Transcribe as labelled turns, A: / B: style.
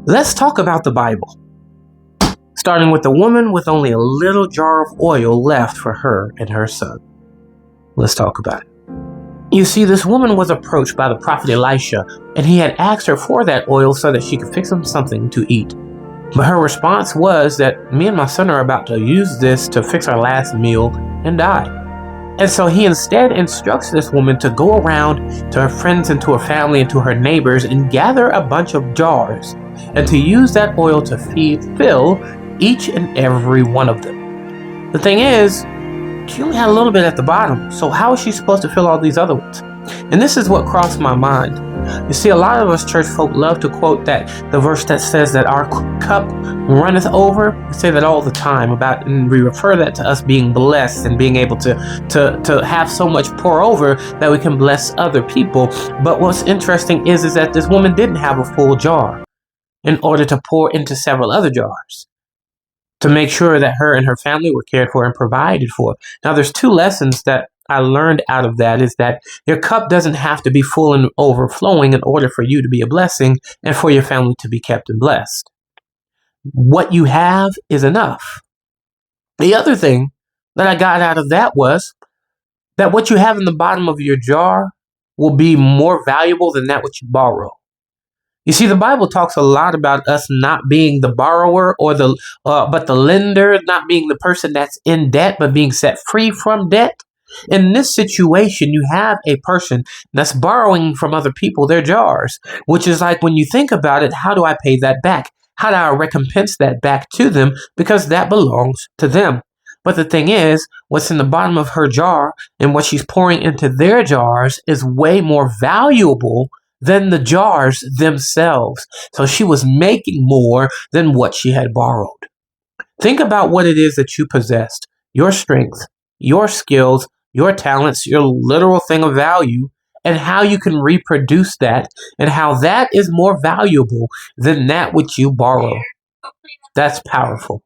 A: Let's talk about the Bible, starting with the woman with only a little jar of oil left for her and her son. Let's talk about it. You see, this woman was approached by the prophet Elisha, and he had asked her for that oil so that she could fix him something to eat. But her response was that me and my son are about to use this to fix our last meal and die. And so he instead instructs this woman to go around to her friends and to her family and to her neighbors and gather a bunch of jars and to use that oil to fill each and every one of them. The thing is, she only had a little bit at the bottom, so how is she supposed to fill all these other ones? And this is what crossed my mind. You see, a lot of us church folk love to quote the verse that says that our cup runneth over. We say that all the time and we refer that to us being blessed and being able to have so much pour over that we can bless other people. But what's interesting is that this woman didn't have a full jar in order to pour into several other jars to make sure that her and her family were cared for and provided for. Now, there's two lessons that I learned out of that is that your cup doesn't have to be full and overflowing in order for you to be a blessing and for your family to be kept and blessed. What you have is enough. The other thing that I got out of that was that what you have in the bottom of your jar will be more valuable than that which you borrow. You see, the Bible talks a lot about us not being the borrower but the lender, not being the person that's in debt, but being set free from debt. In this situation, you have a person that's borrowing from other people their jars, which is like, when you think about it, how do I pay that back? How do I recompense that back to them? Because that belongs to them. But the thing is, what's in the bottom of her jar and what she's pouring into their jars is way more valuable than the jars themselves. So she was making more than what she had borrowed. Think about what it is that you possessed, your strength, your skills, your talents, your literal thing of value, and how you can reproduce that, and how that is more valuable than that which you borrow. That's powerful.